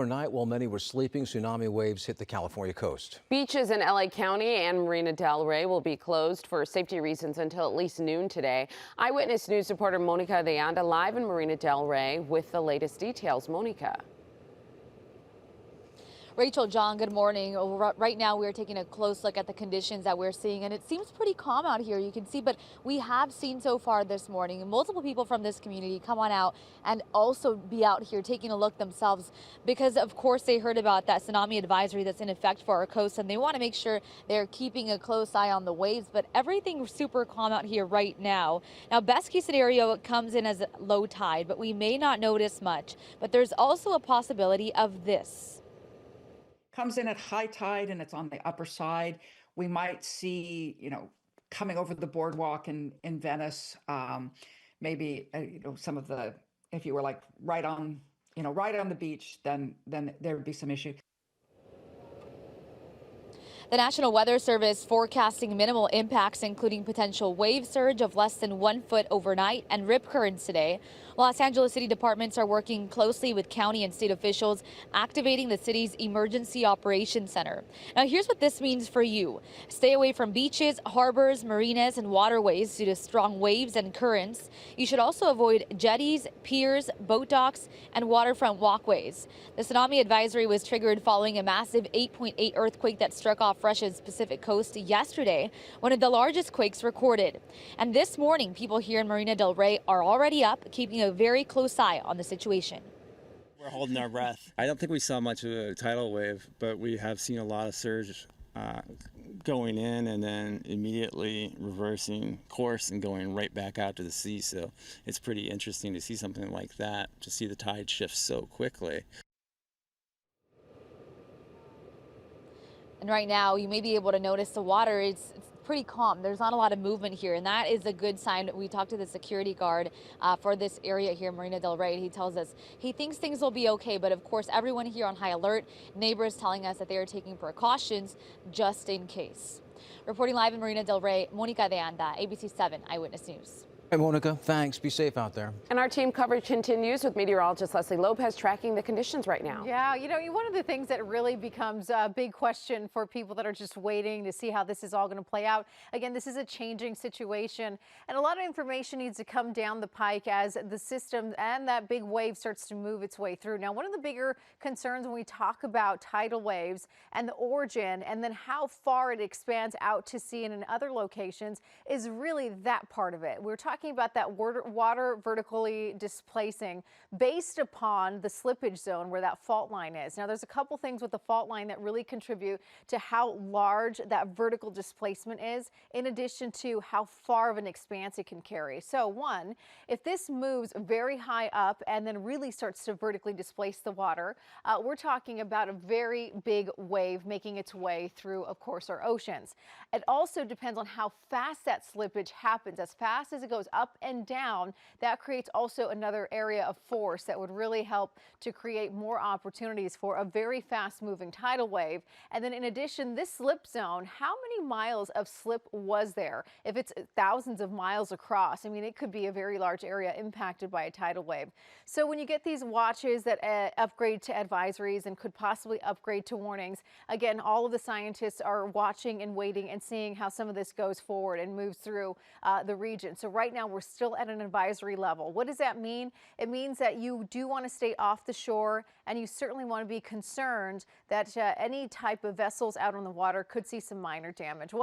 Overnight, while many were sleeping, tsunami waves hit the California coast. Beaches in LA County and Marina del Rey will be closed for safety reasons until at least noon today. Eyewitness News reporter Monica de Anda live in Marina del Rey with the latest details. Monica. Rachel, John, good morning. Right now we're taking a close look at the conditions that we're seeing, and it seems pretty calm out here, you can see, but we have seen so far this morning multiple people from this community come on out and also be out here taking a look themselves because of course they heard about that tsunami advisory that's in effect for our coast, and they want to make sure they're keeping a close eye on the waves, but everything's super calm out here right now. Now, best case scenario, it comes in as low tide, but we may not notice much, but there's also a possibility of this. Comes in at high tide and it's on the upper side. We might see, coming over the boardwalk in Venice, maybe, some of the, if you were like right on the beach, then there would be some issue. The National Weather Service forecasting minimal impacts, including potential wave surge of less than 1 foot overnight and rip currents today. Los Angeles city departments are working closely with county and state officials, activating the city's Emergency Operations Center. Now, here's what this means for you. Stay away from beaches, harbors, marinas, and waterways due to strong waves and currents. You should also avoid jetties, piers, boat docks, and waterfront walkways. The tsunami advisory was triggered following a massive 8.8 earthquake that struck off Russia's Pacific coast yesterday, one of the largest quakes recorded. And this morning, people here in Marina del Rey are already up, keeping a very close eye on the situation. We're holding our breath. I don't think we saw much of a tidal wave, but we have seen a lot of surge going in and then immediately reversing course and going right back out to the sea. So it's pretty interesting to see something like that, to see the tide shift so quickly. And right now, you may be able to notice the water. It's pretty calm. There's not a lot of movement here, and that is a good sign. We talked to the security guard for this area here, Marina del Rey. He tells us he thinks things will be okay, but of course, everyone here on high alert. Neighbors telling us that they are taking precautions just in case. Reporting live in Marina del Rey, Monica de Anda, ABC 7 Eyewitness News. Hey, Monica, thanks. Be safe out there. And our team coverage continues with meteorologist Leslie Lopez tracking the conditions right now. Yeah, one of the things that really becomes a big question for people that are just waiting to see how this is all going to play out. Again, this is a changing situation, and a lot of information needs to come down the pike as the system and that big wave starts to move its way through. Now, one of the bigger concerns when we talk about tidal waves and the origin and then how far it expands out to sea and in other locations is really that part of it. We're talking about that water vertically displacing based upon the slippage zone where that fault line is. Now, there's a couple things with the fault line that really contribute to how large that vertical displacement is, in addition to how far of an expanse it can carry. So one, if this moves very high up and then really starts to vertically displace the water, we're talking about a very big wave making its way through, of course, our oceans. It also depends on how fast that slippage happens. As fast as it goes up and down, that creates also another area of force that would really help to create more opportunities for a very fast moving tidal wave. And then in addition, this slip zone, how many miles of slip was there? If it's thousands of miles across, I mean, it could be a very large area impacted by a tidal wave. So when you get these watches that upgrade to advisories and could possibly upgrade to warnings, again, all of the scientists are watching and waiting and seeing how some of this goes forward and moves through the region. So right now we're still at an advisory level. What does that mean? It means that you do want to stay off the shore, and you certainly want to be concerned that any type of vessels out on the water could see some minor damage.